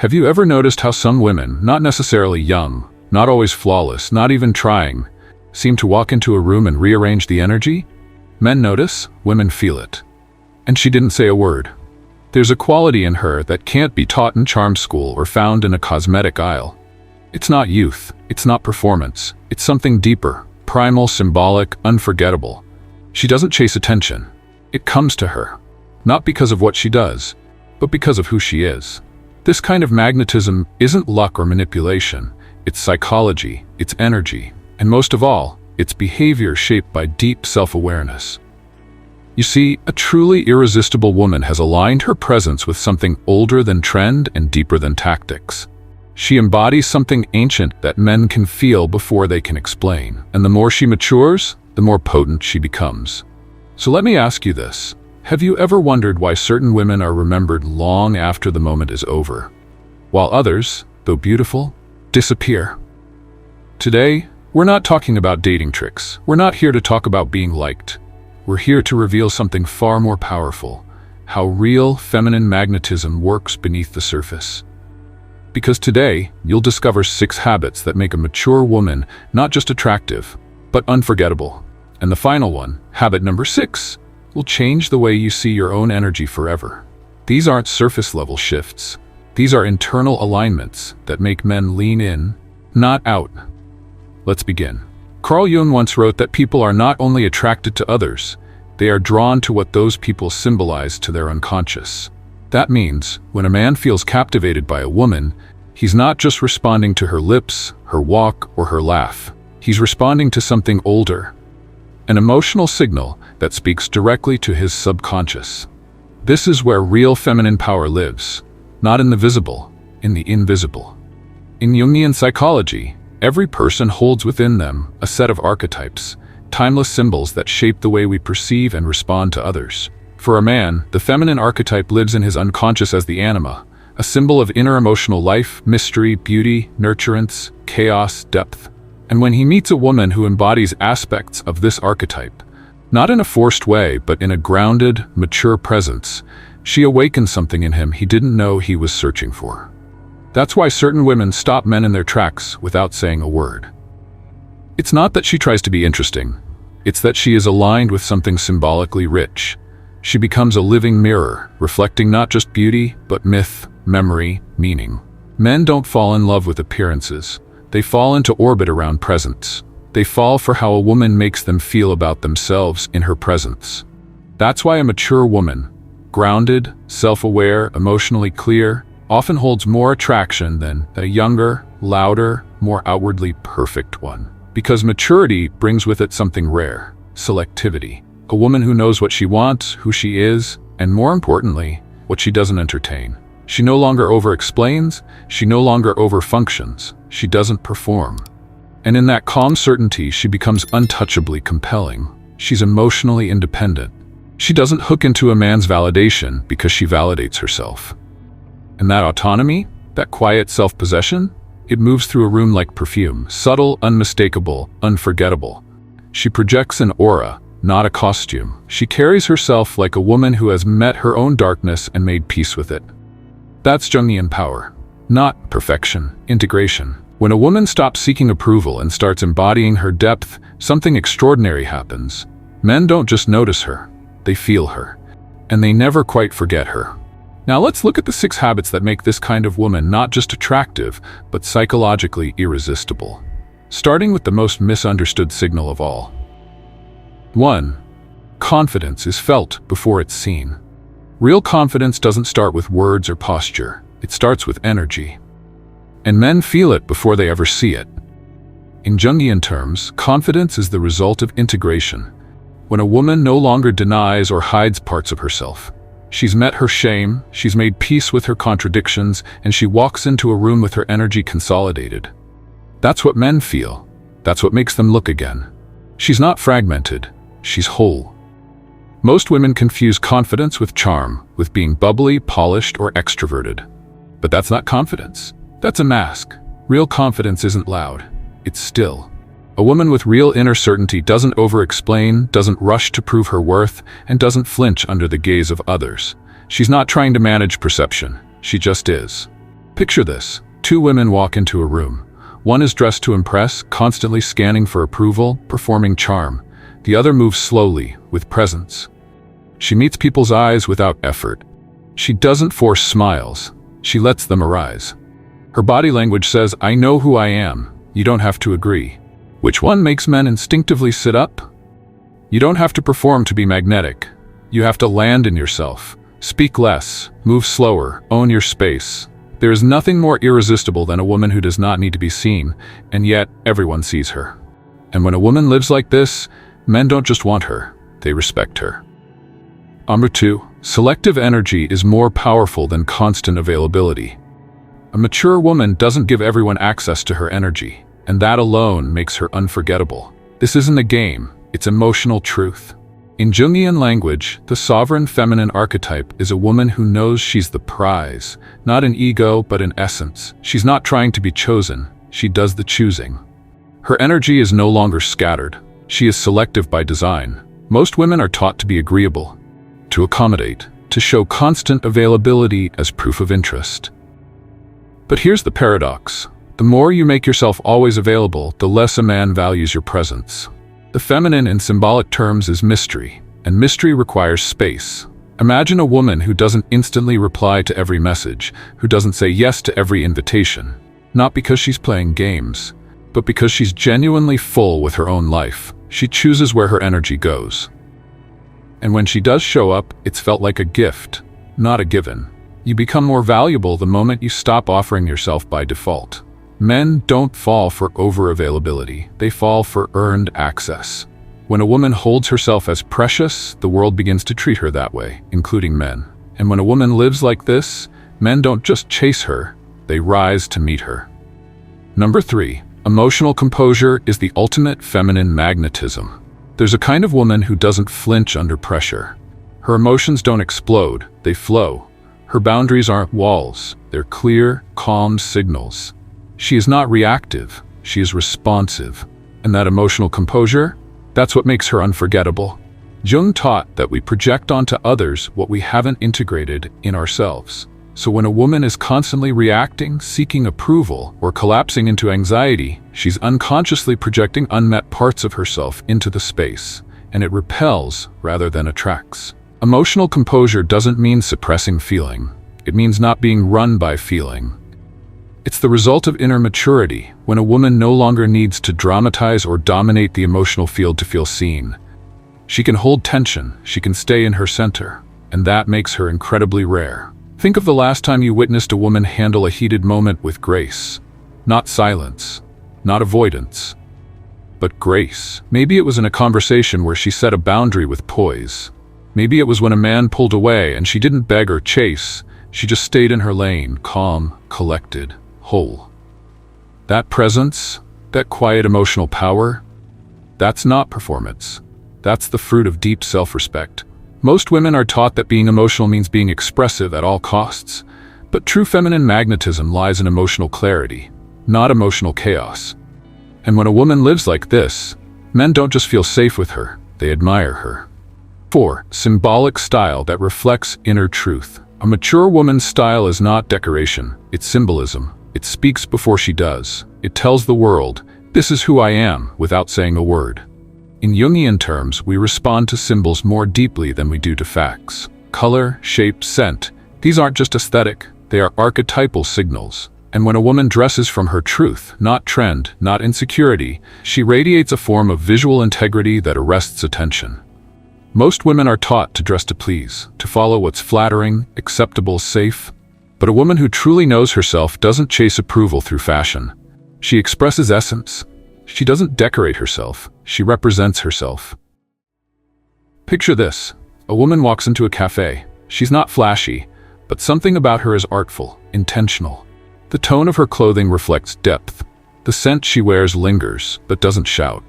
Have you ever noticed how some women, not necessarily young, not always flawless, not even trying, seem to walk into a room and rearrange the energy? Men notice, women feel it. And she didn't say a word. There's a quality in her that can't be taught in charm school or found in a cosmetic aisle. It's not youth, it's not performance, it's something deeper, primal, symbolic, unforgettable. She doesn't chase attention. It comes to her. Not because of what she does, but because of who she is. This kind of magnetism isn't luck or manipulation. It's psychology, it's energy, and most of all, it's behavior shaped by deep self-awareness. You see, a truly irresistible woman has aligned her presence with something older than trend and deeper than tactics. She embodies something ancient that men can feel before they can explain. And the more she matures, the more potent she becomes. So let me ask you this. Have you ever wondered why certain women are remembered long after the moment is over, while others, though beautiful, disappear? Today, we're not talking about dating tricks. We're not here to talk about being liked. We're here to reveal something far more powerful, how real feminine magnetism works beneath the surface. Because today, you'll discover 6 habits that make a mature woman not just attractive, but unforgettable. And the final one, habit number 6, will change the way you see your own energy forever. These aren't surface-level shifts. These are internal alignments that make men lean in, not out. Let's begin. Carl Jung once wrote that people are not only attracted to others, they are drawn to what those people symbolize to their unconscious. That means, when a man feels captivated by a woman, he's not just responding to her lips, her walk, or her laugh. He's responding to something older, an emotional signal that speaks directly to his subconscious. This is where real feminine power lives, not in the visible, in the invisible. In Jungian psychology, every person holds within them a set of archetypes, timeless symbols that shape the way we perceive and respond to others. For a man, the feminine archetype lives in his unconscious as the anima, a symbol of inner emotional life, mystery, beauty, nurturance, chaos, depth. And when he meets a woman who embodies aspects of this archetype, not in a forced way, but in a grounded, mature presence, she awakens something in him he didn't know he was searching for. That's why certain women stop men in their tracks without saying a word. It's not that she tries to be interesting. It's that she is aligned with something symbolically rich. She becomes a living mirror, reflecting not just beauty, but myth, memory, meaning. Men don't fall in love with appearances. They fall into orbit around presence. They fall for how a woman makes them feel about themselves in her presence. That's why a mature woman, grounded, self-aware, emotionally clear, often holds more attraction than a younger, louder, more outwardly perfect one. Because maturity brings with it something rare, selectivity. A woman who knows what she wants, who she is, and more importantly, what she doesn't entertain. She no longer over-explains, she no longer over-functions, she doesn't perform. And in that calm certainty, she becomes untouchably compelling. She's emotionally independent. She doesn't hook into a man's validation because she validates herself. And that autonomy, that quiet self-possession, it moves through a room like perfume, subtle, unmistakable, unforgettable. She projects an aura, not a costume. She carries herself like a woman who has met her own darkness and made peace with it. That's Jungian power, not perfection, integration. When a woman stops seeking approval and starts embodying her depth, something extraordinary happens. Men don't just notice her, they feel her, and they never quite forget her. Now let's look at the 6 habits that make this kind of woman not just attractive, but psychologically irresistible. Starting with the most misunderstood signal of all. 1. Confidence is felt before it's seen. Real confidence doesn't start with words or posture. It starts with energy. And men feel it before they ever see it. In Jungian terms, confidence is the result of integration. When a woman no longer denies or hides parts of herself. She's met her shame, she's made peace with her contradictions, and she walks into a room with her energy consolidated. That's what men feel. That's what makes them look again. She's not fragmented. She's whole. Most women confuse confidence with charm, with being bubbly, polished, or extroverted. But that's not confidence. That's a mask. Real confidence isn't loud. It's still. A woman with real inner certainty doesn't over-explain, doesn't rush to prove her worth, and doesn't flinch under the gaze of others. She's not trying to manage perception. She just is. Picture this. Two women walk into a room. One is dressed to impress, constantly scanning for approval, performing charm. The other moves slowly, with presence. She meets people's eyes without effort. She doesn't force smiles. She lets them arise. Her body language says, "I know who I am. You don't have to agree." Which one makes men instinctively sit up? You don't have to perform to be magnetic. You have to land in yourself. Speak less, move slower, own your space. There is nothing more irresistible than a woman who does not need to be seen, and yet everyone sees her. And when a woman lives like this, men don't just want her, they respect her. Number 2. Selective energy is more powerful than constant availability. A mature woman doesn't give everyone access to her energy, and that alone makes her unforgettable. This isn't a game, it's emotional truth. In Jungian language, the sovereign feminine archetype is a woman who knows she's the prize, not in ego but in essence. She's not trying to be chosen, she does the choosing. Her energy is no longer scattered, she is selective by design. Most women are taught to be agreeable, to accommodate, to show constant availability as proof of interest. But here's the paradox. The more you make yourself always available, the less a man values your presence. The feminine in symbolic terms is mystery, and mystery requires space. Imagine a woman who doesn't instantly reply to every message, who doesn't say yes to every invitation. Not because she's playing games, but because she's genuinely full with her own life. She chooses where her energy goes. And when she does show up, it's felt like a gift, not a given. You become more valuable the moment you stop offering yourself by default. Men don't fall for over-availability, they fall for earned access. When a woman holds herself as precious, the world begins to treat her that way, including men. And when a woman lives like this, men don't just chase her, they rise to meet her. Number 3. Emotional composure is the ultimate feminine magnetism. There's a kind of woman who doesn't flinch under pressure. Her emotions don't explode, they flow. Her boundaries aren't walls, they're clear, calm signals. She is not reactive, she is responsive. And that emotional composure, that's what makes her unforgettable. Jung taught that we project onto others what we haven't integrated in ourselves. So when a woman is constantly reacting, seeking approval, or collapsing into anxiety, she's unconsciously projecting unmet parts of herself into the space, and it repels rather than attracts. Emotional composure doesn't mean suppressing feeling. It means not being run by feeling. It's the result of inner maturity, when a woman no longer needs to dramatize or dominate the emotional field to feel seen. She can hold tension, she can stay in her center, and that makes her incredibly rare. Think of the last time you witnessed a woman handle a heated moment with grace. Not silence, not avoidance, but grace. Maybe it was in a conversation where she set a boundary with poise. Maybe it was when a man pulled away and she didn't beg or chase, she just stayed in her lane, calm, collected, whole. That presence, that quiet emotional power, that's not performance. That's the fruit of deep self-respect. Most women are taught that being emotional means being expressive at all costs, but true feminine magnetism lies in emotional clarity, not emotional chaos. And when a woman lives like this, men don't just feel safe with her, they admire her. 4. Symbolic style that reflects inner truth. A mature woman's style is not decoration, it's symbolism. It speaks before she does. It tells the world, "This is who I am," without saying a word. In Jungian terms, we respond to symbols more deeply than we do to facts. Color, shape, scent, these aren't just aesthetic, they are archetypal signals. And when a woman dresses from her truth, not trend, not insecurity, she radiates a form of visual integrity that arrests attention. Most women are taught to dress to please, to follow what's flattering, acceptable, safe. But a woman who truly knows herself doesn't chase approval through fashion. She expresses essence. She doesn't decorate herself, she represents herself. Picture this. A woman walks into a cafe. She's not flashy, but something about her is artful, intentional. The tone of her clothing reflects depth. The scent she wears lingers, but doesn't shout.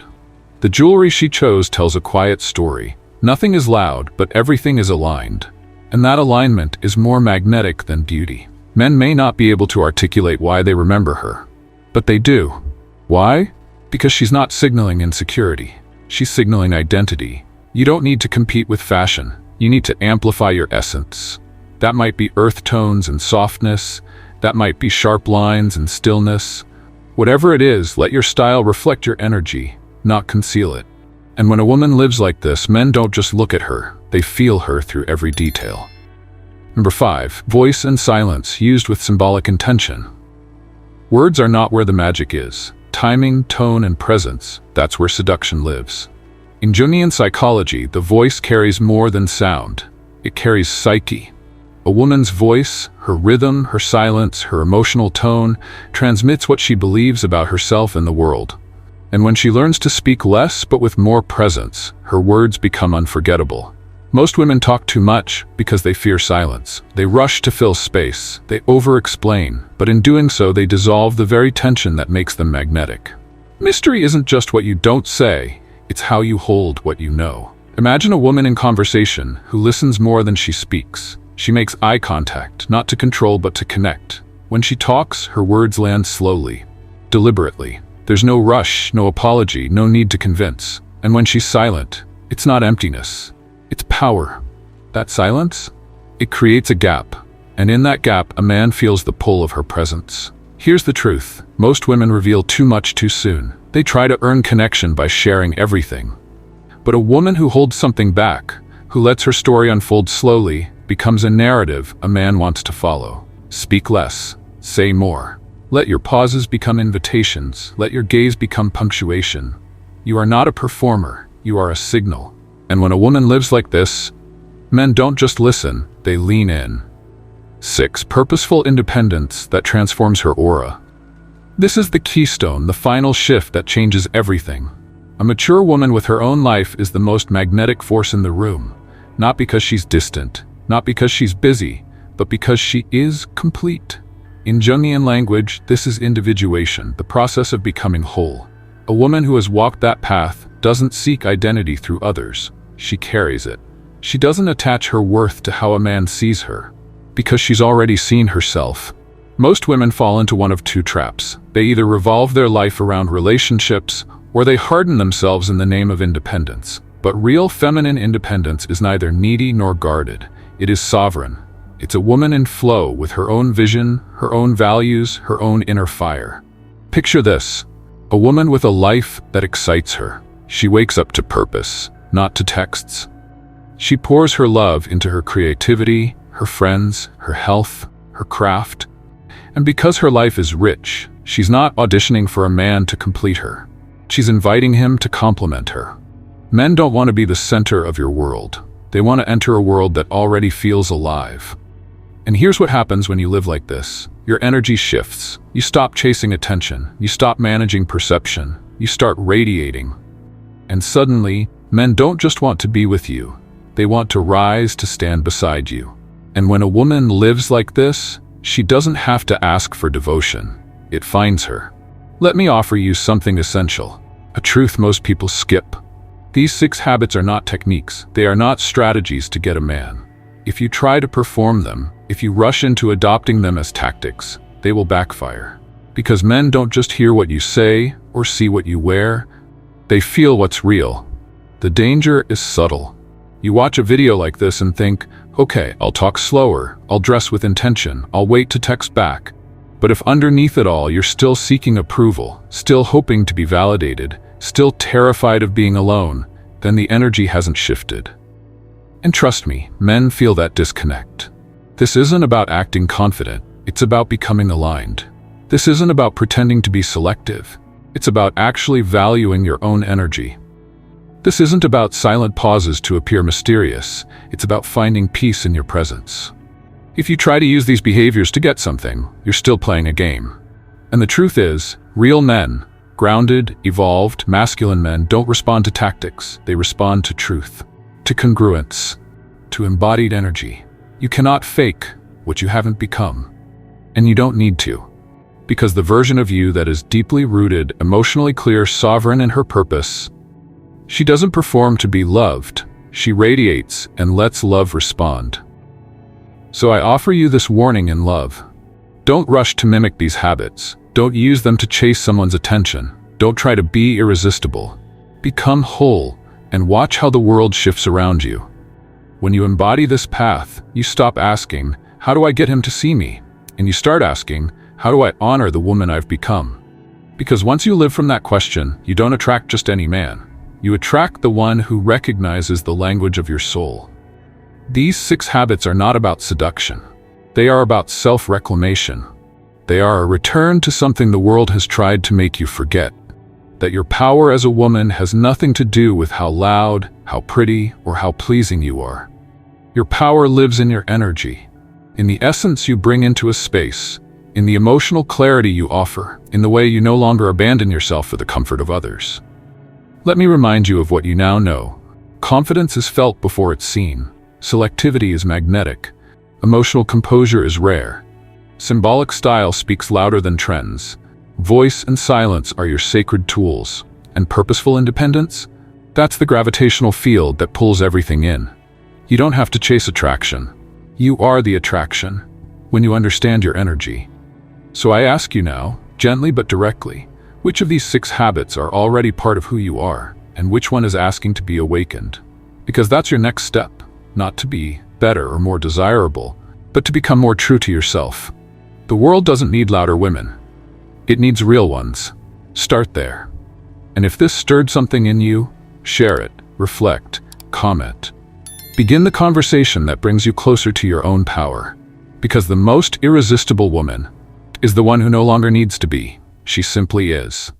The jewelry she chose tells a quiet story. Nothing is loud, but everything is aligned. And that alignment is more magnetic than beauty. Men may not be able to articulate why they remember her, but they do. Why? Because she's not signaling insecurity. She's signaling identity. You don't need to compete with fashion. You need to amplify your essence. That might be earth tones and softness. That might be sharp lines and stillness. Whatever it is, let your style reflect your energy, not conceal it. And when a woman lives like this, men don't just look at her, they feel her through every detail. Number 5. Voice and silence used with symbolic intention. Words are not where the magic is. Timing, tone, and presence, that's where seduction lives. In Jungian psychology, the voice carries more than sound. It carries psyche. A woman's voice, her rhythm, her silence, her emotional tone, transmits what she believes about herself and the world. And when she learns to speak less but with more presence, her words become unforgettable. Most women talk too much because they fear silence. They rush to fill space. They over-explain, but in doing so they dissolve the very tension that makes them magnetic. Mystery isn't just what you don't say, it's how you hold what you know. Imagine a woman in conversation who listens more than she speaks. She makes eye contact, not to control but to connect. When she talks, her words land slowly, deliberately. There's no rush, no apology, no need to convince. And when she's silent, it's not emptiness. It's power. That silence? It creates a gap, and in that gap, a man feels the pull of her presence. Here's the truth. Most women reveal too much too soon. They try to earn connection by sharing everything. But a woman who holds something back, who lets her story unfold slowly, becomes a narrative a man wants to follow. Speak less, say more. Let your pauses become invitations. Let your gaze become punctuation. You are not a performer, you are a signal. And when a woman lives like this, men don't just listen, they lean in. 6. Purposeful independence that transforms her aura. This is the keystone, the final shift that changes everything. A mature woman with her own life is the most magnetic force in the room, not because she's distant, not because she's busy, but because she is complete. In Jungian language, this is individuation, the process of becoming whole. A woman who has walked that path doesn't seek identity through others. She carries it. She doesn't attach her worth to how a man sees her, because she's already seen herself. Most women fall into one of two traps. They either revolve their life around relationships, or they harden themselves in the name of independence. But real feminine independence is neither needy nor guarded. It is sovereign. It's a woman in flow with her own vision, her own values, her own inner fire. Picture this: a woman with a life that excites her. She wakes up to purpose, not to texts. She pours her love into her creativity, her friends, her health, her craft. And because her life is rich, she's not auditioning for a man to complete her. She's inviting him to complement her. Men don't want to be the center of your world. They want to enter a world that already feels alive. And here's what happens when you live like this. Your energy shifts. You stop chasing attention. You stop managing perception. You start radiating. And suddenly, men don't just want to be with you. They want to rise to stand beside you. And when a woman lives like this, she doesn't have to ask for devotion. It finds her. Let me offer you something essential, a truth most people skip. These 6 habits are not techniques. They are not strategies to get a man. If you try to perform them, if you rush into adopting them as tactics, they will backfire. Because men don't just hear what you say or see what you wear, they feel what's real. The danger is subtle. You watch a video like this and think, okay, I'll talk slower, I'll dress with intention, I'll wait to text back. But if underneath it all you're still seeking approval, still hoping to be validated, still terrified of being alone, then the energy hasn't shifted. And trust me, men feel that disconnect. This isn't about acting confident, it's about becoming aligned. This isn't about pretending to be selective, it's about actually valuing your own energy. This isn't about silent pauses to appear mysterious, it's about finding peace in your presence. If you try to use these behaviors to get something, you're still playing a game. And the truth is, real men, grounded, evolved, masculine men don't respond to tactics, they respond to truth, to congruence, to embodied energy. You cannot fake what you haven't become, and you don't need to. Because the version of you that is deeply rooted, emotionally clear, sovereign in her purpose, she doesn't perform to be loved, she radiates and lets love respond. So I offer you this warning in love. Don't rush to mimic these habits. Don't use them to chase someone's attention. Don't try to be irresistible. Become whole and watch how the world shifts around you. When you embody this path, you stop asking, how do I get him to see me? and you start asking, how do I honor the woman I've become? Because once you live from that question, you don't attract just any man. You attract the one who recognizes the language of your soul. These 6 habits are not about seduction. They are about self-reclamation. They are a return to something the world has tried to make you forget. That your power as a woman has nothing to do with how loud, how pretty, or how pleasing you are. Your power lives in your energy, in the essence you bring into a space, in the emotional clarity you offer, in the way you no longer abandon yourself for the comfort of others. Let me remind you of what you now know. Confidence is felt before it's seen. Selectivity is magnetic. Emotional composure is rare. Symbolic style speaks louder than trends. Voice and silence are your sacred tools. And purposeful independence? That's the gravitational field that pulls everything in. You don't have to chase attraction. You are the attraction when you understand your energy. So I ask you now, gently but directly, which of these 6 habits are already part of who you are, and which one is asking to be awakened? Because that's your next step, not to be better or more desirable, but to become more true to yourself. The world doesn't need louder women. It needs real ones. Start there. And if this stirred something in you, share it, reflect, comment. Begin the conversation that brings you closer to your own power. Because the most irresistible woman is the one who no longer needs to be. She simply is.